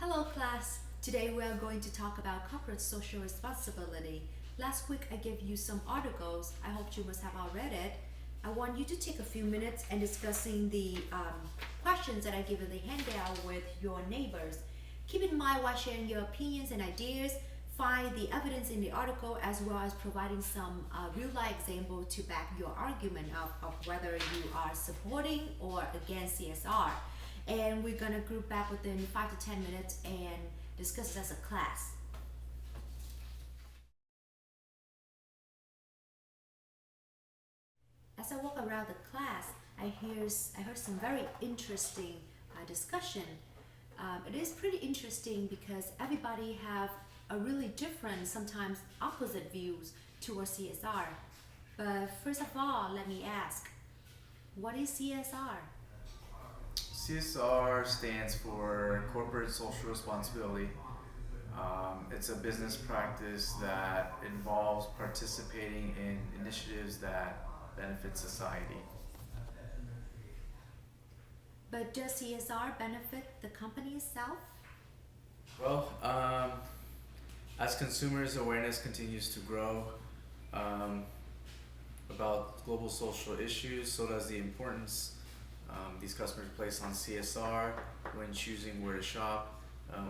Hello class, today we are going to talk about corporate social responsibility. Last week I gave you some articles, I hope you must have all read it. I want you to take a few minutes and discussing the questions that I give in the handout with your neighbors. Keep in mind while sharing your opinions and ideas, find the evidence in the article as well as providing some real-life example to back your argument of whether you are supporting or against CSR. And we're gonna group back within 5 to 10 minutes and discuss it as a class. As I walk around the class, I heard some very interesting discussion. It is pretty interesting because everybody have a really different, sometimes opposite views towards CSR. But first of all, let me ask, what is CSR? CSR stands for Corporate Social Responsibility. It's a business practice that involves participating in initiatives that benefit society. But does CSR benefit the company itself? Well, as consumers' awareness continues to grow um, about global social issues, so does the importance these customers place on CSR when choosing where to shop.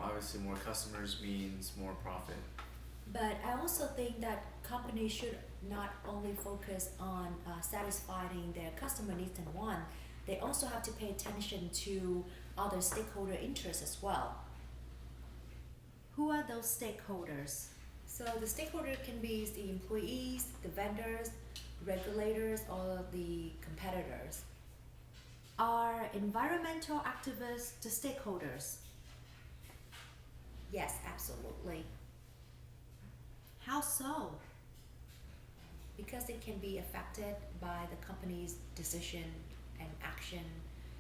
Obviously, more customers means more profit. But I also think that companies should not only focus on satisfying their customer needs and wants, they also have to pay attention to other stakeholder interests as well. Who are those stakeholders? So the stakeholder can be the employees, the vendors, regulators, or the competitors. Are environmental activists the stakeholders? Yes, absolutely. How so? Because it can be affected by the company's decision and action,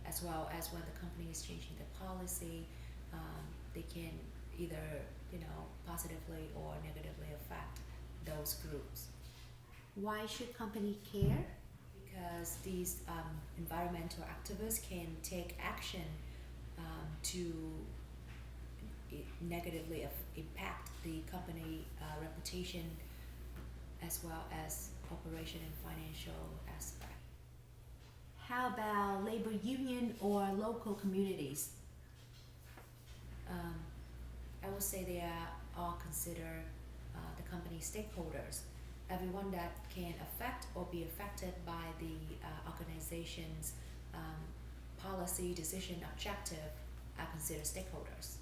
as well as when the company is changing the policy. They can either, positively or negatively affect those groups. Why should company care? Because these environmental activists can take action to negatively impact the company reputation as well as operation and financial aspect. How about labor union or local communities? I would say they are all considered the company stakeholders. Everyone that can affect or be affected by the organization's policy, decision, objective are considered stakeholders.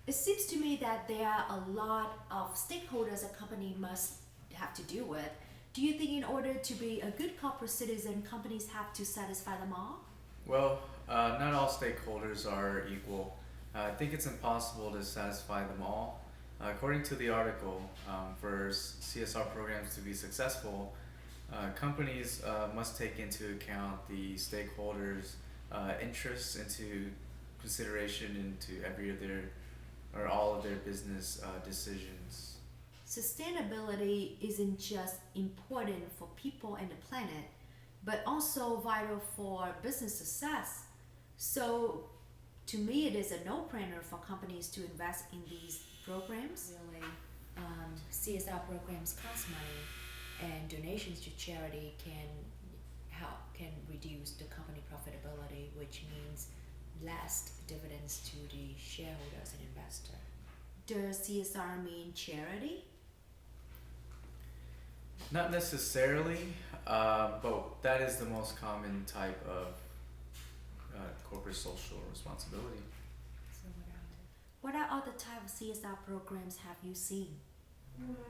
It seems to me that there are a lot of stakeholders a company must have to deal with. Do you think in order to be a good corporate citizen, companies have to satisfy them all? Well, not all stakeholders are equal. I think it's impossible to satisfy them all. According to the article, for CSR programs to be successful, companies must take into account the stakeholders' interests into consideration into every of their or all of their business decisions. Sustainability isn't just important for people and the planet, but also vital for business success. So, to me, it is a no-brainer for companies to invest in these programs. Really, CSR programs cost money, and donations to charity can reduce the company profitability, which means less dividends to the shareholders and investor. Does CSR mean charity? Not necessarily, but that is the most common type of corporate social responsibility. So what are other type of CSR programs have you seen?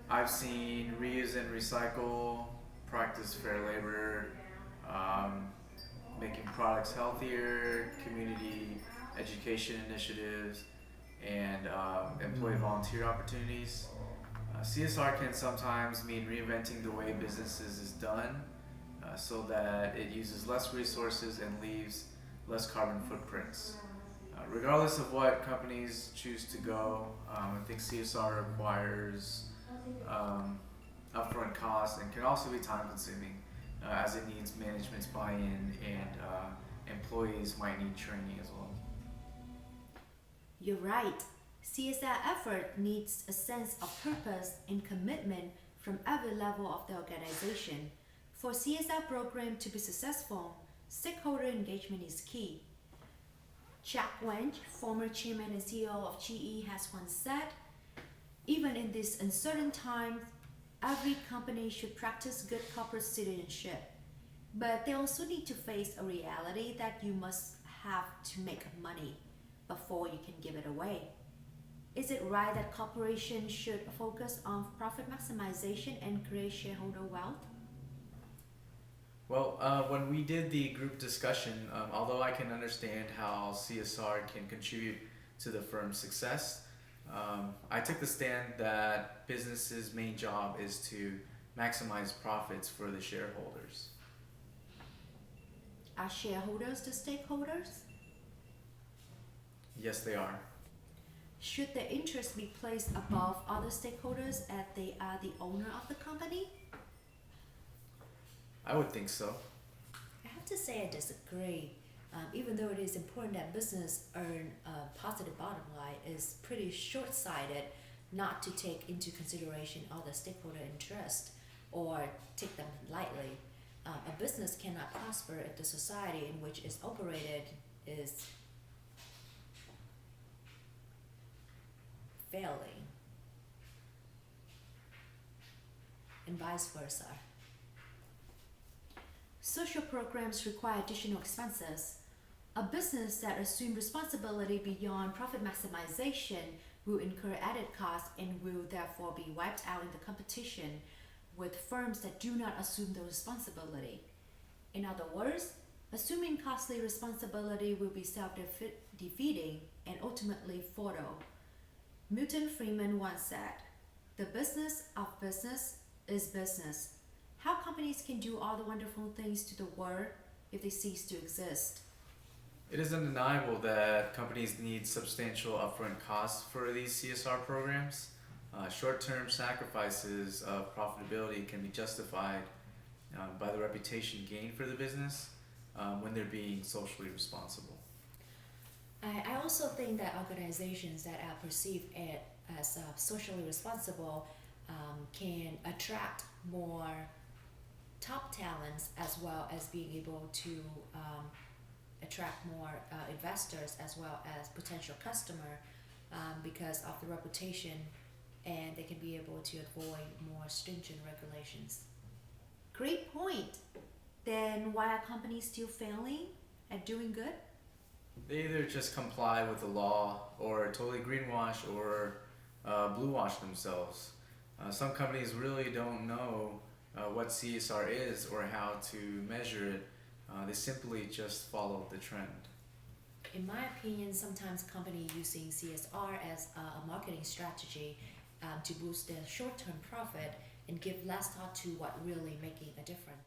I've seen reuse and recycle, practice fair labor, um, making products healthier, community education initiatives, and employee volunteer opportunities. CSR can sometimes mean reinventing the way businesses is done so that it uses less resources and leaves less carbon footprints. Regardless of what companies choose to go, I think CSR requires upfront costs and can also be time consuming as it needs management's buy-in and employees might need training as well. You're right. CSR effort needs a sense of purpose and commitment from every level of the organization. For CSR program to be successful, stakeholder engagement is key. Jack Welch, former chairman and CEO of GE, has once said, even in these uncertain times, every company should practice good corporate citizenship. But they also need to face a reality that you must have to make money before you can give it away. Is it right that corporations should focus on profit maximization and create shareholder wealth? Well, when we did the group discussion, although I can understand how CSR can contribute to the firm's success, I took the stand that business's main job is to maximize profits for the shareholders. Are shareholders the stakeholders? Yes, they are. Should their interests be placed above other stakeholders as they are the owner of the company? I would think so. I have to say I disagree. Even though it is important that business earn a positive bottom line, it's pretty short-sighted not to take into consideration other stakeholder interest or take them lightly. A business cannot prosper if the society in which it's operated is failing, and vice versa. Social programs require additional expenses. A business that assumes responsibility beyond profit maximization will incur added costs and will therefore be wiped out in the competition with firms that do not assume the responsibility. In other words, assuming costly responsibility will be self-defeating and ultimately fatal. Milton Friedman once said, "The business of business is business." How companies can do all the wonderful things to the world if they cease to exist? It is undeniable that companies need substantial upfront costs for these CSR programs. Short-term sacrifices of profitability can be justified by the reputation gained for the business when they're being socially responsible. I also think that organizations that are perceived as socially responsible can attract more top talents as well as being able to attract more investors as well as potential customer because of the reputation, and they can be able to avoid more stringent regulations. Great point. Then why are companies still failing at doing good? They either just comply with the law or totally greenwash or blue wash themselves. Some companies really don't know what CSR is or how to measure it. They simply just follow the trend. In my opinion, sometimes companies using CSR as a marketing strategy to boost their short-term profit and give less thought to what really making a difference.